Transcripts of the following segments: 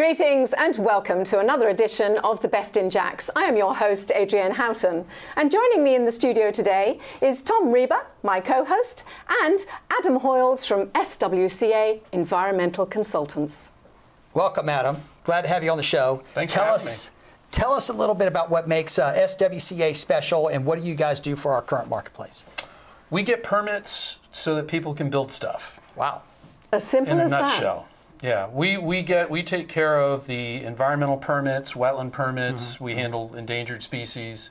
Greetings and welcome to another edition of The Best in Jacks. I am your host, Adrienne Houghton, and joining me in the studio today is Tom Reber, my co-host, and Adam Hoyles from SWCA Environmental Consultants. Welcome, Adam. Glad to have you on the show. Thanks for having me. Tell us a little bit about what makes SWCA special and what do you guys do for our current marketplace? We get permits so that people can build stuff. Wow. As simple as that. In a nutshell. Yeah, we take care of the environmental permits, wetland permits. We handle endangered species,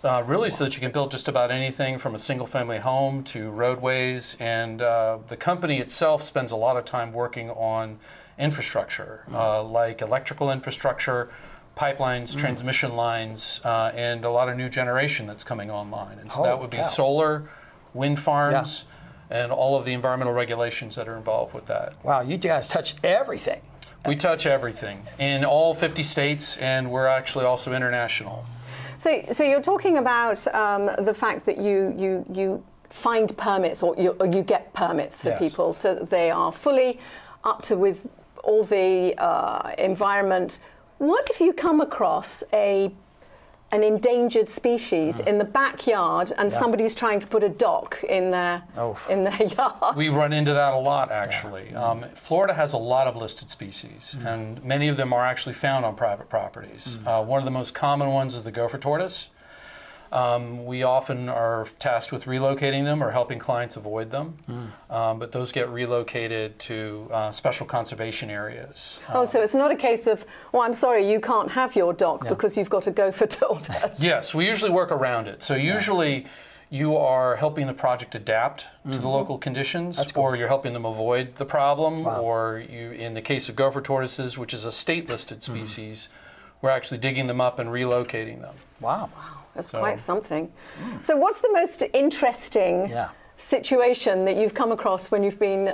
really so that you can build just about anything from a single-family home to roadways. And the company itself spends a lot of time working on infrastructure, like electrical infrastructure, pipelines, transmission lines, and a lot of new generation that's coming online. And so that would be solar, wind farms, and all of the environmental regulations that are involved with that. Wow, you guys touch everything. We touch everything in all 50 states, and we're actually also international. So you're talking about the fact that you find permits or you get permits for people so that they are fully up to with all the environment. What if you come across an endangered species in the backyard and somebody's trying to put a dock in their yard? We run into that a lot, actually. Florida has a lot of listed species, and many of them are actually found on private properties. One of the most common ones is the gopher tortoise. We often are tasked with relocating them or helping clients avoid them, but those get relocated to special conservation areas. So it's not a case of, well, I'm sorry, you can't have your dock because you've got a gopher tortoise. Yes, we usually work around it. So usually you are helping the project adapt to the local conditions, or you're helping them avoid the problem, or you, in the case of gopher tortoises, which is a state-listed species, we're actually digging them up and relocating them. Wow. That's quite something. So what's the most interesting situation that you've come across when you've been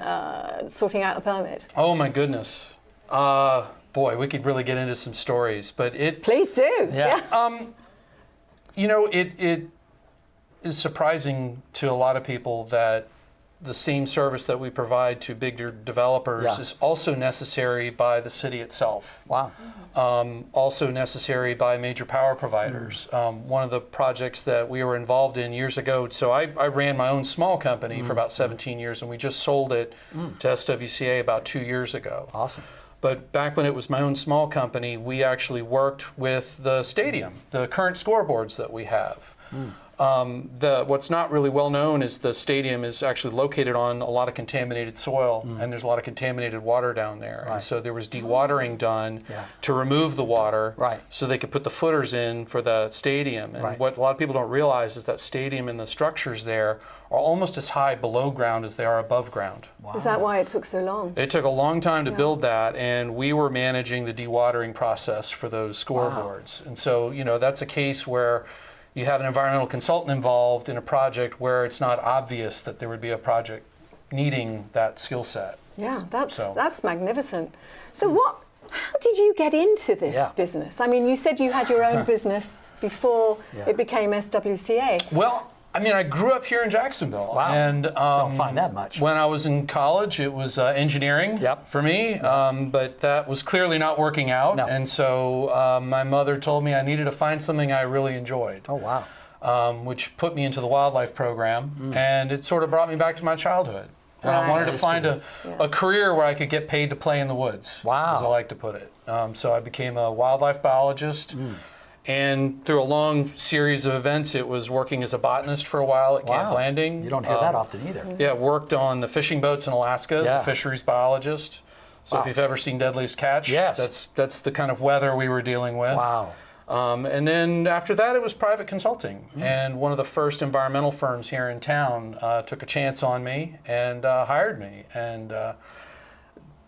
sorting out a permit? Oh my goodness. Boy, we could really get into some stories, but Please do. You know, it is surprising to a lot of people that the same service that we provide to bigger developers is also necessary by the city itself. Wow. Also necessary by major power providers. One of the projects that we were involved in years ago, so I ran my own small company for about 17 years, and we just sold it to SWCA about 2 years ago. Awesome. But back when it was my own small company, we actually worked with the stadium, the current scoreboards that we have. What's not really well known is the stadium is actually located on a lot of contaminated soil, and there's a lot of contaminated water down there. And so there was dewatering done to remove the water so they could put the footers in for the stadium. And what a lot of people don't realize is that stadium and the structures there are almost as high below ground as they are above ground. Wow. Is that why it took so long? It took a long time to build that, and we were managing the dewatering process for those scoreboards. And so, you know, that's a case where you have an environmental consultant involved in a project where it's not obvious that there would be a project needing that skill set. Yeah, that's magnificent. So how did you get into this business? I mean, you said you had your own business before it became SWCA. Well, I mean, I grew up here in Jacksonville. Wow. And don't find that much. When I was in college, it was engineering for me, but that was clearly not working out. No. And so my mother told me I needed to find something I really enjoyed. Oh, wow. Which put me into the wildlife program, and it sort of brought me back to my childhood. And I wanted to find a career where I could get paid to play in the woods, as I like to put it. So I became a wildlife biologist. And through a long series of events, it was working as a botanist for a while at Camp Landing. You don't hear that often either. Yeah, worked on the fishing boats in Alaska as a fisheries biologist. So if you've ever seen Deadliest Catch, that's the kind of weather we were dealing with. Wow. And then after that, it was private consulting. And one of the first environmental firms here in town took a chance on me and hired me. And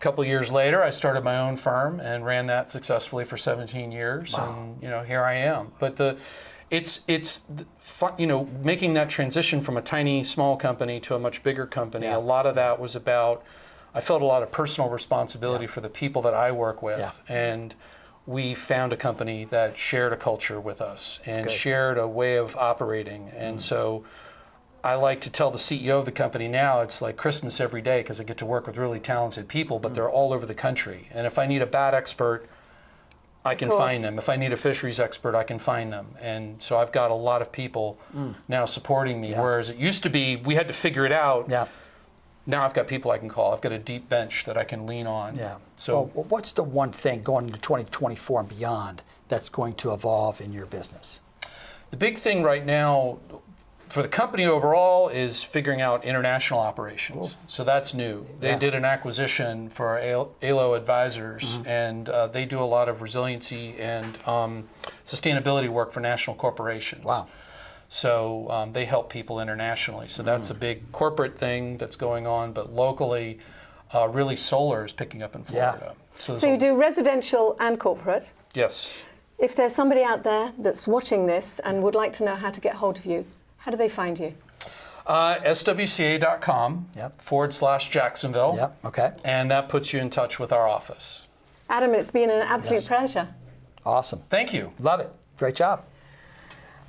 a couple years later, I started my own firm and ran that successfully for 17 years. And you know, here I am. But it's fun, you know, making that transition from a tiny small company to a much bigger company. A lot of that was about, I felt a lot of personal responsibility for the people that I work with, and we found a company that shared a culture with us and shared a way of operating. And so I like to tell the CEO of the company now, it's like Christmas every day because I get to work with really talented people, but they're all over the country. And if I need a bat expert, I can find them. If I need a fisheries expert, I can find them. And so I've got a lot of people now supporting me, whereas it used to be we had to figure it out. Yeah. Now I've got people I can call. I've got a deep bench that I can lean on. Yeah. So well, what's the one thing going into 2024 and beyond that's going to evolve in your business? the big thing right now for the company overall is figuring out international operations. Cool. So that's new. They did an acquisition for our ALO advisors, and they do a lot of resiliency and sustainability work for national corporations. Wow. So they help people internationally. So that's a big corporate thing that's going on, but locally, really solar is picking up in Florida. So you do residential and corporate? Yes. If there's somebody out there that's watching this and would like to know how to get hold of you, how do they find you? SWCA.com/Jacksonville. Yep, okay. And that puts you in touch with our office. Adam, it's been an absolute pleasure. Awesome. Thank you. Love it. Great job.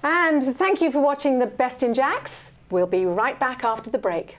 And thank you for watching the Best in Jacks. We'll be right back after the break.